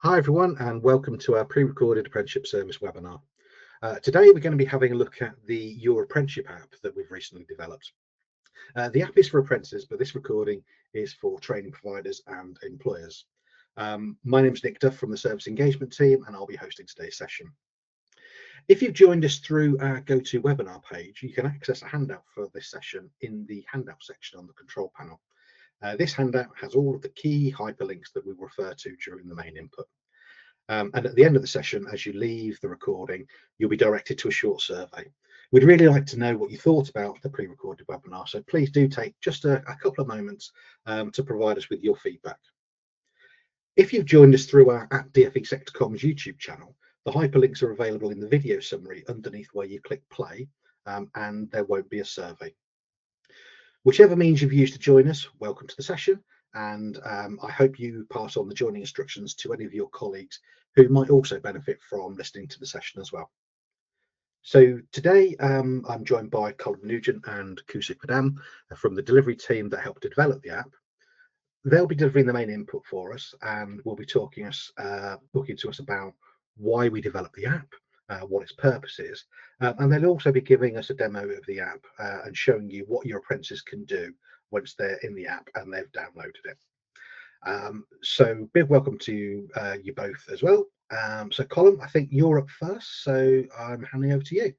Hi everyone, and welcome to our pre-recorded Apprenticeship Service webinar. Today we're going to be having a look at the Your Apprenticeship app that we've recently developed. The app is for apprentices, but this recording is for training providers and employers. My name's Nick Duff from the Service Engagement team, and I'll be hosting today's session. If you've joined us through our GoToWebinar page, you can access a handout for this session in the handout section on the control panel. This handout has all of the key hyperlinks that we refer to during the main input. And at the end of the session, as you leave the recording, you'll be directed to a short survey. We'd really like to know what you thought about the pre-recorded webinar, so please do take just a couple of moments to provide us with your feedback. If you've joined us through our App DF Exec.com's YouTube channel, the hyperlinks are available in the video summary underneath where you click play, and there won't be a survey. Whichever means you've used to join us, welcome to the session, and I hope you pass on the joining instructions to any of your colleagues who might also benefit from listening to the session as well. So today I'm joined by Colin Nugent and Kusik Padam from the delivery team that helped to develop the app. They'll be delivering the main input for us, and will be talking to us about why we developed the app, what its purpose is, and they'll also be giving us a demo of the app and showing you what your apprentices can do once they're in the app and they've downloaded it. So big welcome to you both as well. So Colin, I think you're up first, so I'm handing over to you.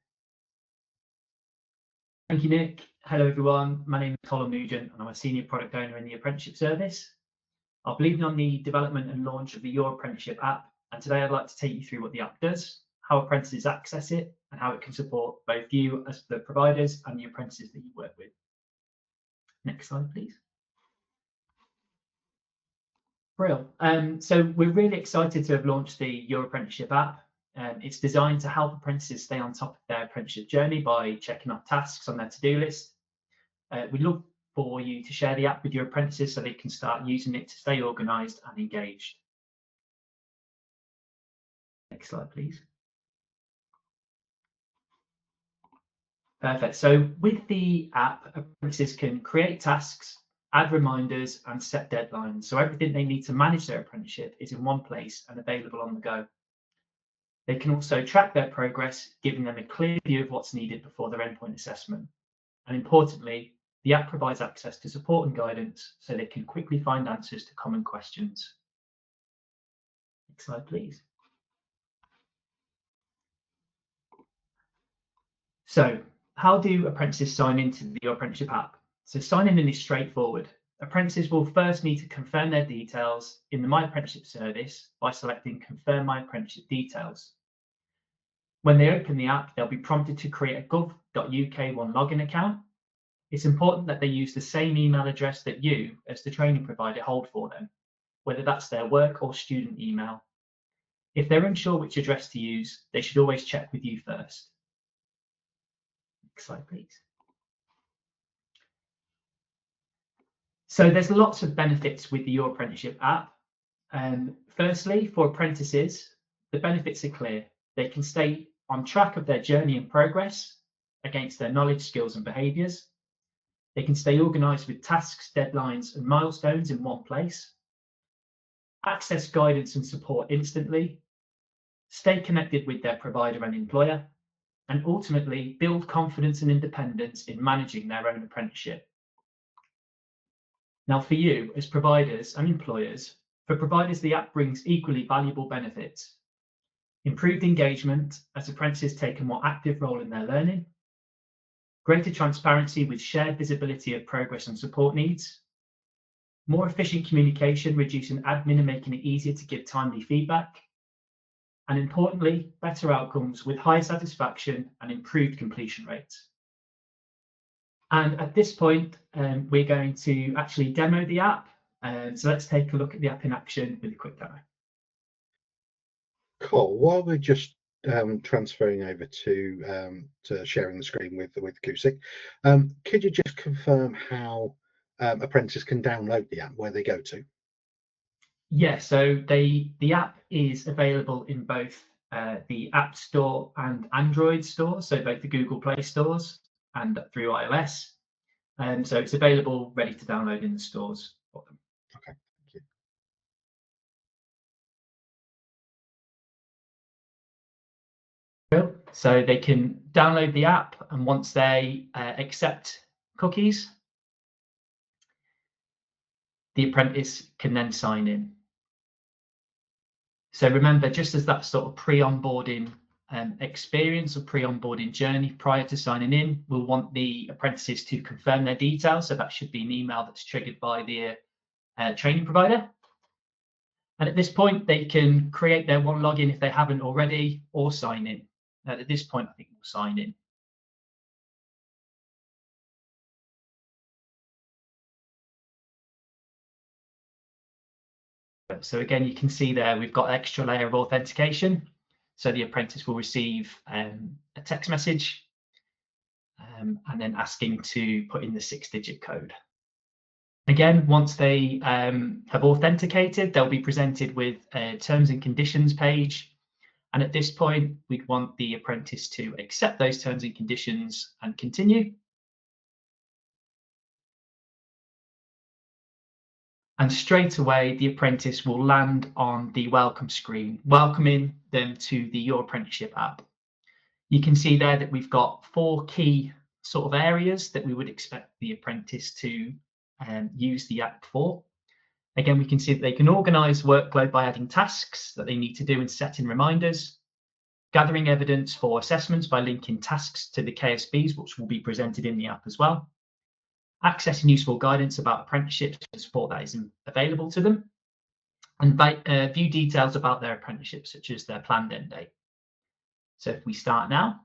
Thank you, Nick. Hello, everyone. My name is Colin Nugent, and I'm a Senior Product Owner in the Apprenticeship Service. I'll be leading on the development and launch of the Your Apprenticeship app, and today I'd like to take you through what the app does, how apprentices access it, and how it can support both you as the providers and the apprentices that you work with. Next slide, please. Brilliant. So we're really excited to have launched the Your Apprenticeship app. It's designed to help apprentices stay on top of their apprenticeship journey by checking off tasks on their to-do list. We'd love for you to share the app with your apprentices so they can start using it to stay organised and engaged. Next slide, please. Perfect. So with the app, apprentices can create tasks, add reminders, and set deadlines. So everything they need to manage their apprenticeship is in one place and available on the go. They can also track their progress, giving them a clear view of what's needed before their endpoint assessment. And importantly, the app provides access to support and guidance so they can quickly find answers to common questions. Next slide, please. So how do apprentices sign into the Your Apprenticeship app? So signing in is straightforward. Apprentices will first need to confirm their details in the My Apprenticeship service by selecting Confirm My Apprenticeship Details. When they open the app, they'll be prompted to create a gov.uk one login account. It's important that they use the same email address that you, as the training provider, hold for them, whether that's their work or student email. If they're unsure which address to use, they should always check with you first. Next slide, please. So there's lots of benefits with the Your Apprenticeship app. Firstly, for apprentices, the benefits are clear. They can stay on track of their journey and progress against their knowledge, skills, and behaviours. They can stay organised with tasks, deadlines, and milestones in one place. Access guidance and support instantly. Stay connected with their provider and employer. And ultimately, build confidence and independence in managing their own apprenticeship. Now, for you as providers and employers, for providers, the app brings equally valuable benefits. Improved engagement as apprentices take a more active role in their learning. Greater transparency with shared visibility of progress and support needs. More efficient communication, reducing admin and making it easier to give timely feedback. And importantly, better outcomes with high satisfaction and improved completion rates. And at this point, we're going to actually demo the app. So let's take a look at the app in action with a quick demo. Cool. While we're just transferring over to sharing the screen with Kusik, could you just confirm how apprentices can download the app, where they go to? Yeah, so the app is available in both the App Store and Android stores, so both the Google Play stores and through iOS. So it's available, ready to download in the stores for them. Okay, thank you. So they can download the app, and once they accept cookies, the apprentice can then sign in. So remember, just as that sort of pre-onboarding experience or pre-onboarding journey prior to signing in, we'll want the apprentices to confirm their details. So that should be an email that's triggered by the training provider. And at this point, they can create their one login if they haven't already, or sign in. At this point, I think we'll sign in. So again, you can see there we've got an extra layer of authentication. So the apprentice will receive a text message and then asking to put in the 6-digit code. Again, once they have authenticated, they'll be presented with a terms and conditions page. And at this point, we'd want the apprentice to accept those terms and conditions and continue. And straight away, the apprentice will land on the welcome screen, welcoming them to the Your Apprenticeship app. You can see there that we've got 4 key sort of areas that we would expect the apprentice to use the app for. Again, we can see that they can organise workload by adding tasks that they need to do and setting reminders, gathering evidence for assessments by linking tasks to the KSBs, which will be presented in the app as well, accessing useful guidance about apprenticeships and support that is available to them, and view details about their apprenticeship, such as their planned end date. So if we start now,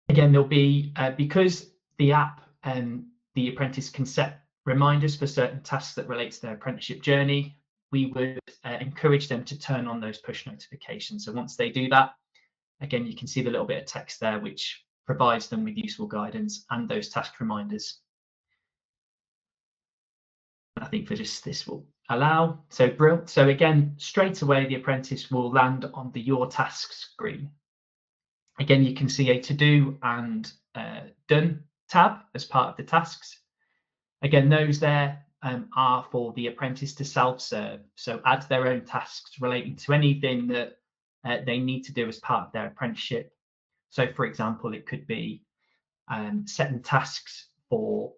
again, there'll be, because the app and the apprentice can set reminders for certain tasks that relate to their apprenticeship journey, we would encourage them to turn on those push notifications. So once they do that, again, you can see the little bit of text there, which provides them with useful guidance and those task reminders. I think for just this will allow. So brilliant. So again, straight away, the apprentice will land on the Your Tasks screen. Again, you can see a to-do and done tab as part of the tasks. Again, those there are for the apprentice to self-serve. So add their own tasks relating to anything that they need to do as part of their apprenticeship. So for example, it could be setting tasks for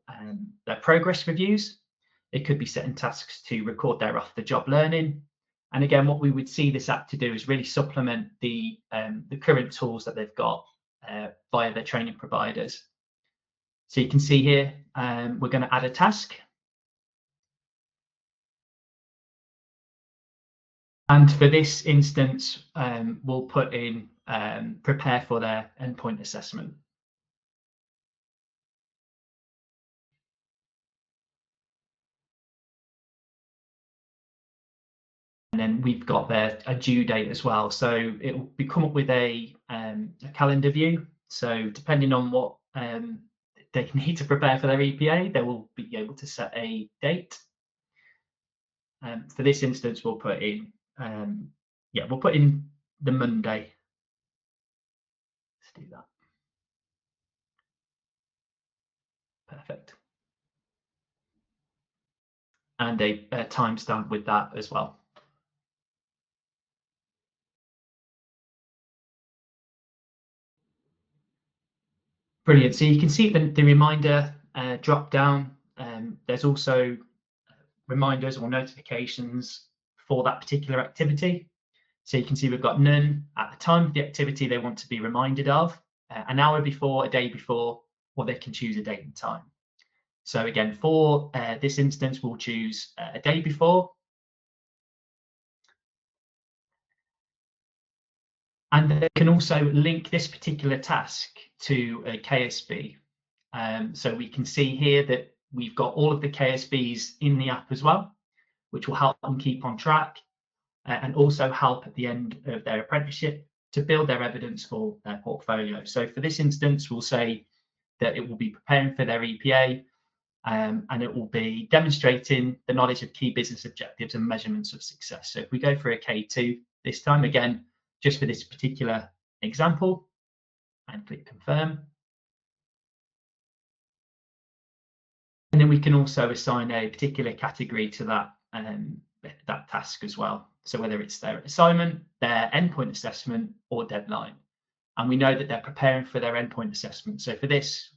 their progress reviews. It could be setting tasks to record their off-the-job learning. And again, what we would see this app to do is really supplement the current tools that they've got via their training providers. So you can see here, we're going to add a task. And for this instance, we'll put in prepare for their endpoint assessment. And then we've got there a due date as well. So it will come up with a calendar view. So depending on what they need to prepare for their EPA, they will be able to set a date. For this instance, we'll put in, we'll put in the Monday. Let's do that. Perfect. And a timestamp with that as well. Brilliant. So you can see the reminder drop down. There's also reminders or notifications for that particular activity. So you can see we've got none at the time of the activity they want to be reminded of, an hour before, a day before, or they can choose a date and time. So again, for this instance, we'll choose a day before. And they can also link this particular task to a KSB. So we can see here that we've got all of the KSBs in the app as well, which will help them keep on track and also help at the end of their apprenticeship to build their evidence for their portfolio. So for this instance, we'll say that it will be preparing for their EPA and it will be demonstrating the knowledge of key business objectives and measurements of success. So if we go for a K2 this time, again, just for this particular example, and click confirm. And then we can also assign a particular category to that that task as well. So whether it's their assignment, their endpoint assessment, or deadline. And we know that they're preparing for their endpoint assessment. So for this,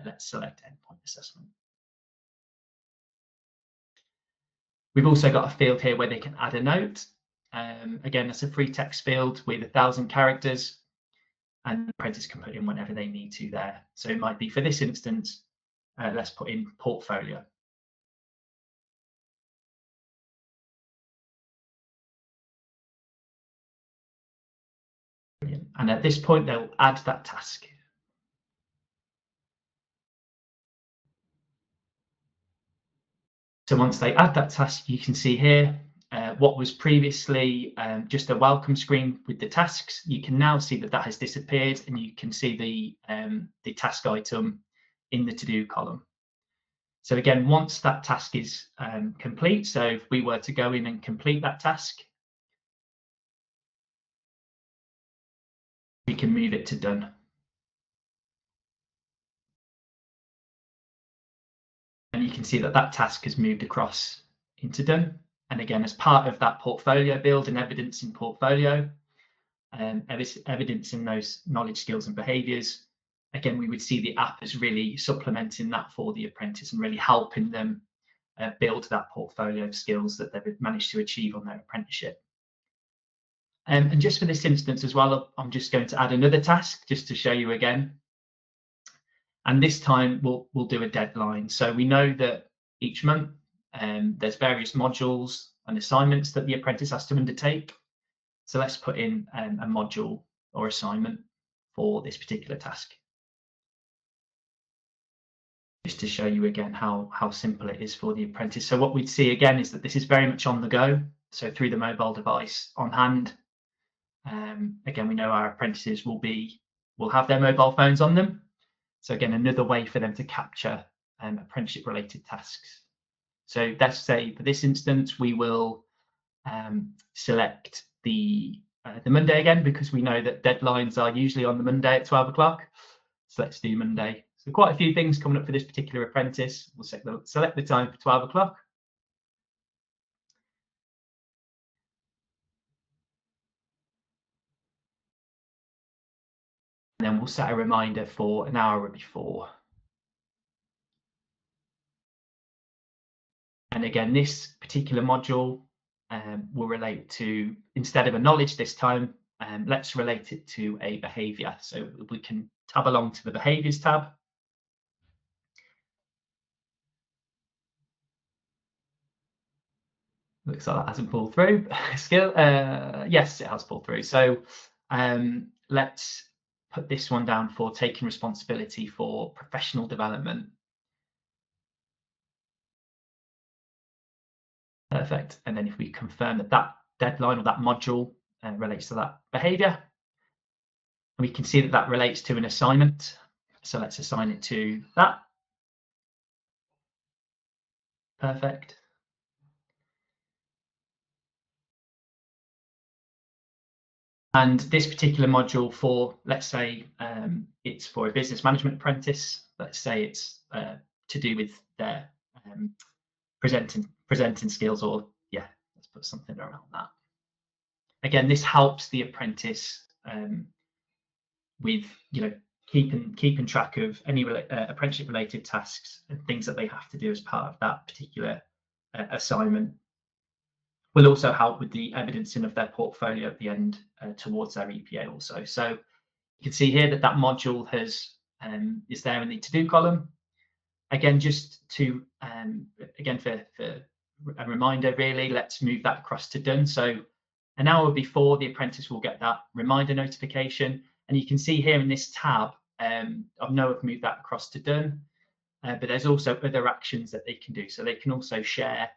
let's select endpoint assessment. We've also got a field here where they can add a note. Again, that's a free text field with 1,000 characters, and the apprentice can put in whatever they need to there. So it might be, for this instance, let's put in portfolio. Brilliant. And at this point, they'll add that task. So once they add that task, you can see here what was previously just a welcome screen with the tasks. You can now see that that has disappeared, and you can see the task item in the to-do column. So again, once that task is complete, so if we were to go in and complete that task, we can move it to done. And you can see that that task has moved across into done. And again, as part of that portfolio build and evidence in portfolio, evidence in those knowledge, skills and behaviours, again, we would see the app as really supplementing that for the apprentice and really helping them build that portfolio of skills that they've managed to achieve on their apprenticeship. And just for this instance as well, I'm just going to add another task just to show you again. And this time we'll do a deadline. So we know that each month there's various modules and assignments that the apprentice has to undertake. So let's put in a module or assignment for this particular task. Just to show you again how simple it is for the apprentice. So what we'd see again is that this is very much on the go. So through the mobile device on hand. Again, we know our apprentices will have their mobile phones on them. So again, another way for them to capture apprenticeship related tasks. So let's say for this instance, we will select the Monday again, because we know that deadlines are usually on the Monday at 12 o'clock. So let's do Monday. So quite a few things coming up for this particular apprentice. We'll select the time for 12 o'clock. And then we'll set a reminder for an hour before. And again, this particular module will relate to, instead of a knowledge this time, let's relate it to a behaviour. So we can tab along to the behaviours tab. Looks like that hasn't pulled through. Yes, it has pulled through. So let's put this one down for taking responsibility for professional development. Perfect. And then if we confirm that that deadline or that module relates to that behaviour, we can see that that relates to an assignment. So let's assign it to that. Perfect. And this particular module for, let's say it's for a business management apprentice. Let's say it's to do with their presenting skills, or yeah, let's put something around that. Again, this helps the apprentice with keeping track of any apprenticeship related tasks and things that they have to do as part of that particular assignment. Will also help with the evidencing of their portfolio at the end towards their EPA also. So you can see here that that module is there in the to-do column. Again, just to again for a reminder, really, let's move that across to done. So an hour before, the apprentice will get that reminder notification, and you can see here in this tab, I know I've moved that across to done, but there's also other actions that they can do. So they can also share,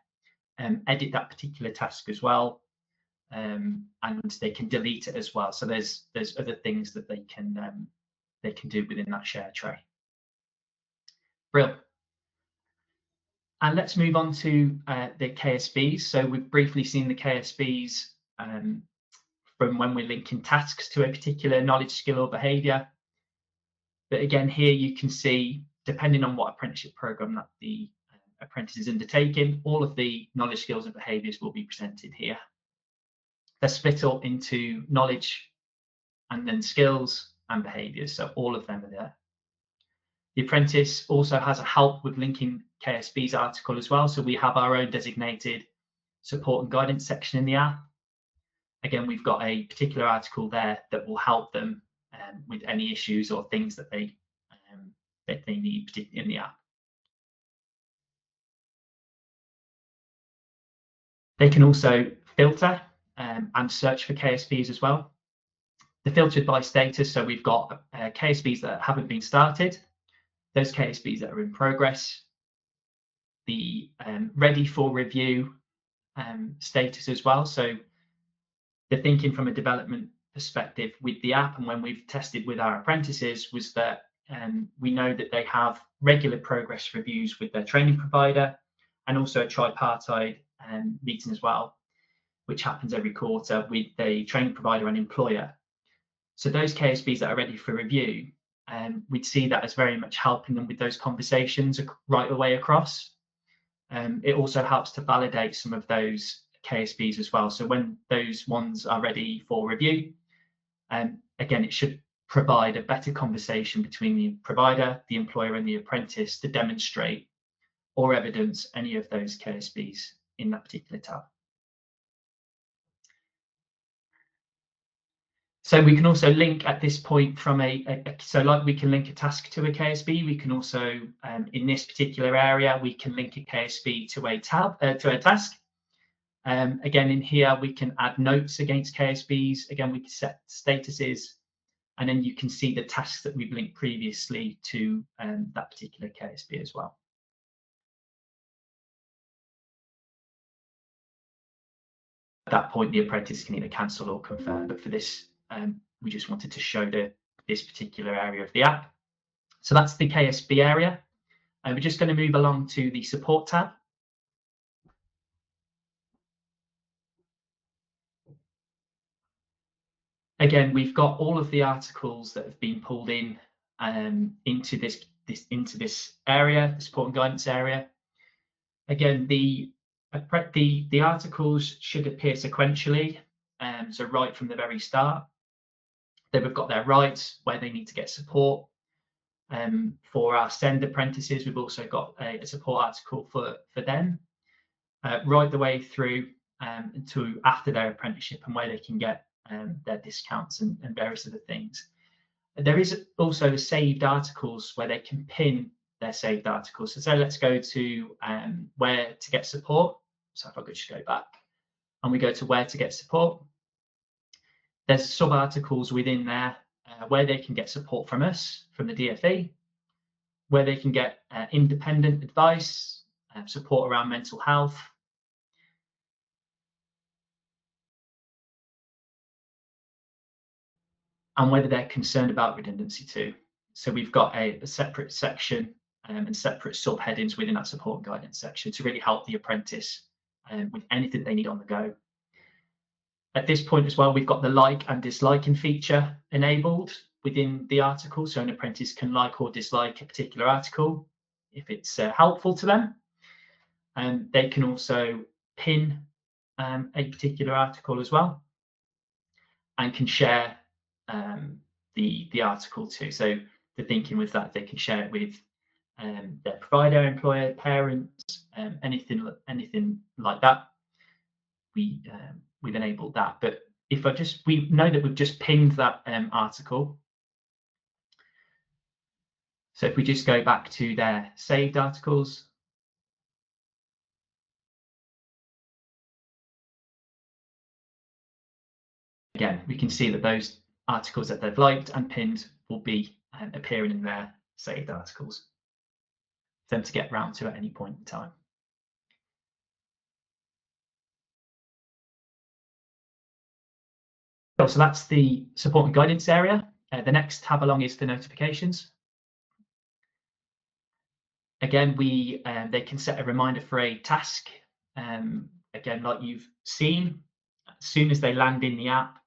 edit that particular task as well, and they can delete it as well. So there's other things that they can do within that share tray. Brilliant. And let's move on to the KSBs. So we've briefly seen the KSBs from when we're linking tasks to a particular knowledge, skill or behaviour. But again, here you can see, depending on what apprenticeship programme that the apprentice is undertaking, all of the knowledge, skills and behaviours will be presented here. They're split up into knowledge and then skills and behaviours, so all of them are there. The apprentice also has a help with linking KSB's article as well, so we have our own designated support and guidance section in the app. Again, we've got a particular article there that will help them with any issues or things that they need, particularly in the app. They can also filter and search for KSBs as well. They're filtered by status, so we've got KSBs that haven't been started, those KSBs that are in progress, the ready for review status as well. So the thinking from a development perspective with the app, and when we've tested with our apprentices, was that we know that they have regular progress reviews with their training provider, and also a tripartite meeting as well, which happens every quarter with the training provider and employer. So those KSBs that are ready for review, we'd see that as very much helping them with those conversations right the way across. It also helps to validate some of those KSBs as well. So when those ones are ready for review, again, it should provide a better conversation between the provider, the employer and the apprentice to demonstrate or evidence any of those KSBs in that particular tab. So we can also link at this point from so like we can link a task to a KSB, we can also, in this particular area, we can link a KSB to a tab, to a task. Again, in here, we can add notes against KSBs. Again, we can set statuses, and then you can see the tasks that we've linked previously to that particular KSB as well. At that point, the apprentice can either cancel or confirm, but for this, we just wanted to show this particular area of the app. So that's the KSB area. We're just going to move along to the support tab. Again, we've got all of the articles that have been pulled in into this area, the support and guidance area. Again, the articles should appear sequentially, so right from the very start. They've got their rights, where they need to get support. For our SEND apprentices, we've also got a support article for them, right the way through to after their apprenticeship, and where they can get their discounts and various other things. There is also saved articles where they can pin their saved articles. So let's go to where to get support. So if I could just go back and we go to where to get support, there's sub articles within there where they can get support from us, from the DFE, where they can get independent advice, support around mental health, and whether they're concerned about redundancy too. So we've got a separate section and separate subheadings within that support and guidance section to really help the apprentice with anything they need on the go. At this point as well, we've got the like and disliking feature enabled within the article. So an apprentice can like or dislike a particular article if it's helpful to them. And they can also pin a particular article as well, and can share the article too. So the thinking with that, they can share it with their provider, employer, parents, anything like that. We've enabled that. But if we know that we've just pinned that article. So if we just go back to their saved articles, again, we can see that those articles that they've liked and pinned will be appearing in their saved articles for them to get round to at any point in time. So that's the support and guidance area. The next tab along is the notifications. Again, they can set a reminder for a task. Again, like you've seen, as soon as they land in the app,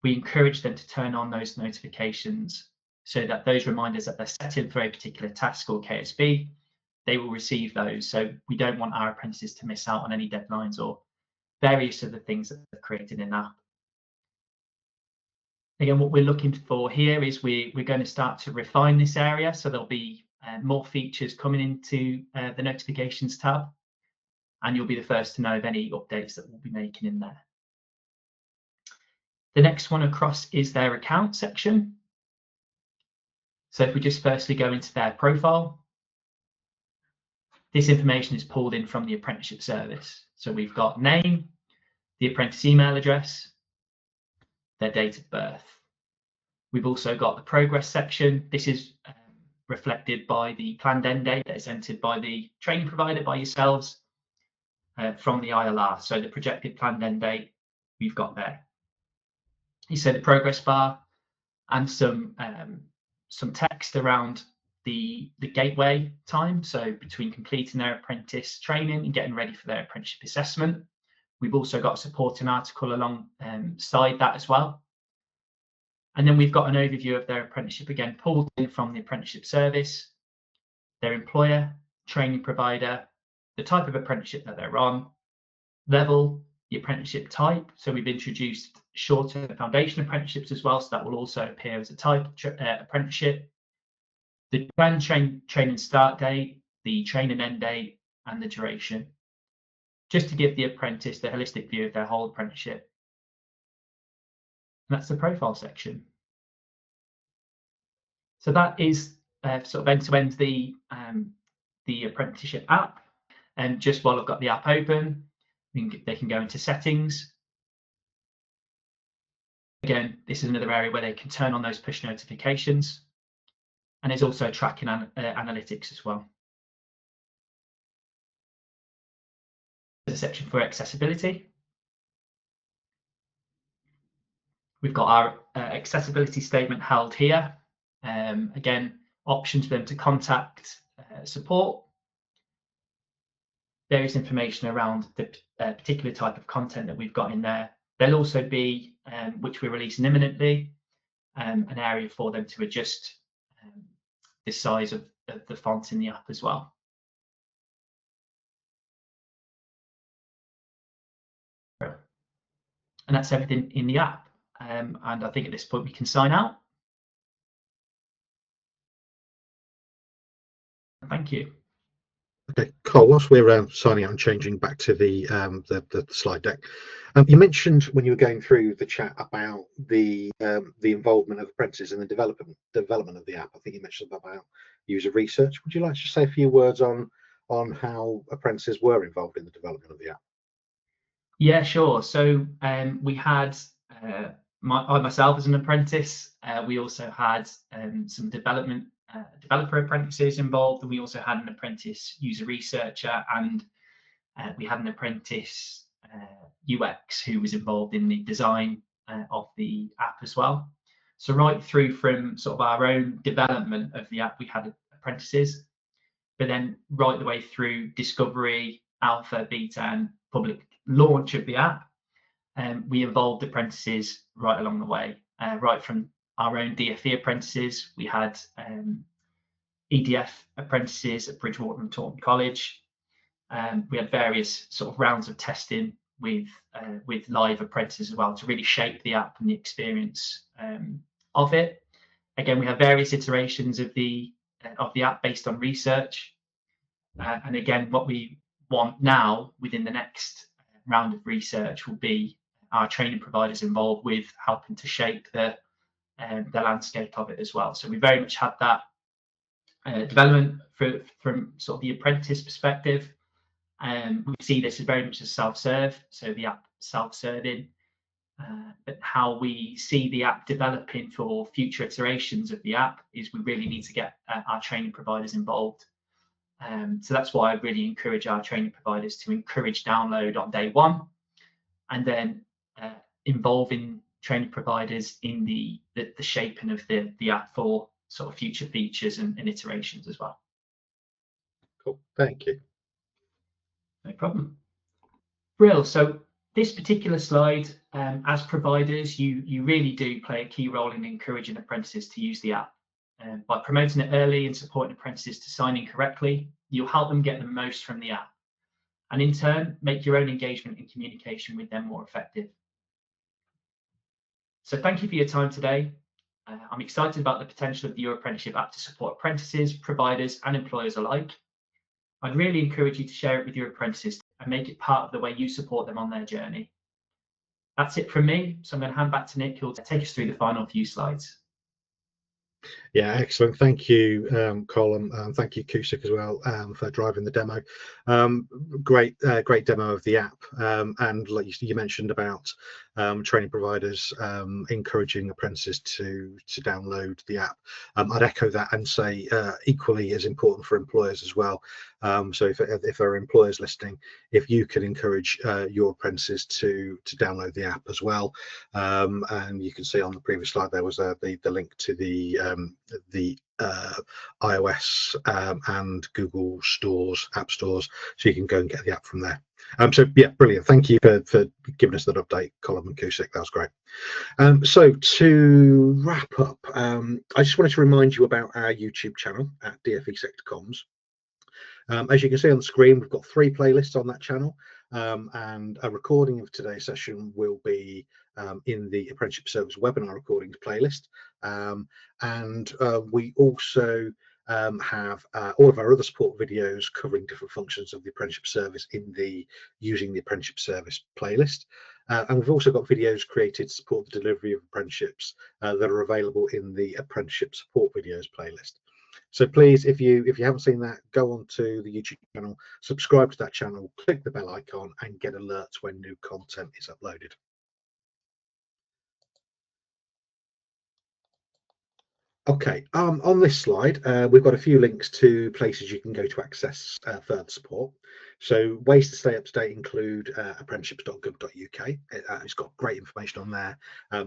we encourage them to turn on those notifications so that those reminders that they're set in for a particular task or KSB they will receive those. So we don't want our apprentices to miss out on any deadlines or various other things that are created in that. Again, what we're looking for here is we're going to start to refine this area. So there'll be more features coming into the notifications tab, and you'll be the first to know of any updates that we'll be making in there. The next one across is their account section. So if we just firstly go into their profile, this information is pulled in from the Apprenticeship Service. So we've got name, the apprentice email address, their date of birth. We've also got the progress section. This is reflected by the planned end date that is entered by the training provider, by yourselves, from the ILR. So the projected planned end date we've got there. You see the progress bar and some text around the gateway time, so between completing their apprentice training and getting ready for their apprenticeship assessment. We've also got a supporting article alongside that as well. And then we've got an overview of their apprenticeship, again pulled in from the Apprenticeship Service, their employer, training provider, the type of apprenticeship that they're on, level, the apprenticeship type. So we've introduced shorter foundation apprenticeships as well, so that will also appear as a type of apprenticeship. The planned training start date, the training end date, and the duration, just to give the apprentice the holistic view of their whole apprenticeship. And that's the profile section. So that is sort of end-to-end the apprenticeship app. And just while I've got the app open, they can go into settings. Again, this is another area where they can turn on those push notifications. And there's also tracking analytics as well. There's a section for accessibility. We've got our accessibility statement held here. Again, options for them to contact support. Various information around the particular type of content that we've got in there. There'll also be, which we're releasing imminently, an area for them to adjust the size of the font in the app as well. And that's everything in the app. And I think at this point we can sign out. Thank you. Okay, Carl, whilst we're signing out and changing back to the slide deck, you mentioned when you were going through the chat about the involvement of apprentices in the development of the app. I think you mentioned about user research. Would you like to say a few words on how apprentices were involved in the development of the app? Yeah, sure. So we had myself as an apprentice. We also had some developer apprentices involved, and we also had an apprentice user researcher, and we had an apprentice UX who was involved in the design of the app as well. So right through from sort of our own development of the app, we had apprentices, but then right the way through discovery, alpha, beta, and public launch of the app, we involved apprentices right along the way, right from our own DFE apprentices. We had EDF apprentices at Bridgewater and Taunton College. We had various sort of rounds of testing with live apprentices as well to really shape the app and the experience of it. Again, we have various iterations of the app based on research. And again, what we want now within the next round of research will be our training providers involved with helping to shape the landscape of it as well. So we very much had that development from sort of the apprentice perspective. We see this as very much as self-serve, so the app self-serving, but how we see the app developing for future iterations of the app is we really need to get our training providers involved. So that's why I really encourage our training providers to encourage download on day one, and then involving training providers in the shaping of the app for sort of future features and iterations as well. Cool, thank you. No problem. Brill. So this particular slide, as providers, you really do play a key role in encouraging apprentices to use the app. By promoting it early and supporting apprentices to sign in correctly, You'll help them get the most from the app, and in turn, make your own engagement and communication with them more effective. So thank you for your time today. I'm excited about the potential of the Your Apprenticeship app to support apprentices, providers, and employers alike. I'd really encourage you to share it with your apprentices and make it part of the way you support them on their journey. That's it from me. So I'm going to hand back to Nick, who'll take us through the final few slides. Yeah, excellent. Thank you, Colin. Thank you, Kusik, as well, for driving the demo. Great demo of the app. And like you mentioned about training providers encouraging apprentices to download the app. I'd echo that and say equally as important for employers as well. So if there are employers listening, if you can encourage your apprentices to download the app as well, and you can see on the previous slide there was the link to the iOS and Google stores, app stores, so you can go and get the app from there. So yeah, brilliant. Thank you for giving us that update, Colin and Kusik. That was great. So to wrap up, I just wanted to remind you about our YouTube channel at DFE Sector Comms. As you can see on the screen, we've got 3 playlists on that channel, and a recording of today's session will be in the Apprenticeship Service webinar recordings playlist, and we also have all of our other support videos covering different functions of the Apprenticeship Service in the using the Apprenticeship Service playlist. And we've also got videos created to support the delivery of apprenticeships that are available in the Apprenticeship Support Videos playlist. So please, if you haven't seen that, go on to the YouTube channel, subscribe to that channel, click the bell icon, and get alerts when new content is uploaded. Okay, on this slide, we've got a few links to places you can go to access further support. So ways to stay up to date include apprenticeships.gov.uk. It's got great information on there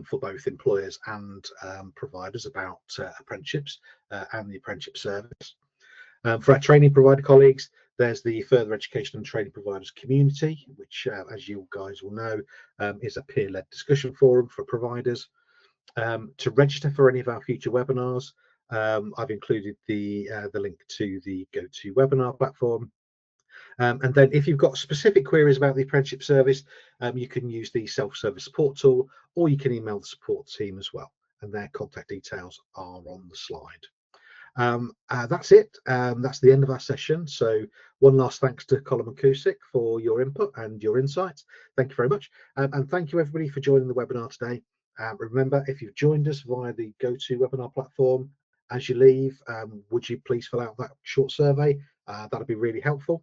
for both employers and providers about apprenticeships and the Apprenticeship Service. For our training provider colleagues, there's the Further Education and Training Providers community, which, as you guys will know, is a peer-led discussion forum for providers. To register for any of our future webinars, I've included the link to the GoToWebinar platform. And then if you've got specific queries about the Apprenticeship Service, you can use the self-service support tool, or you can email the support team as well, and their contact details are on the slide. That's it. That's the end of our session. So one last thanks to Colin and Kusik for your input and your insights. Thank you very much. And thank you everybody for joining the webinar today. Remember, if you've joined us via the GoToWebinar platform, as you leave, would you please fill out that short survey? That'll be really helpful.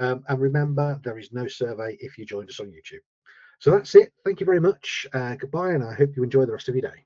And remember, there is no survey if you joined us on YouTube. So that's it. Thank you very much. Goodbye, and I hope you enjoy the rest of your day.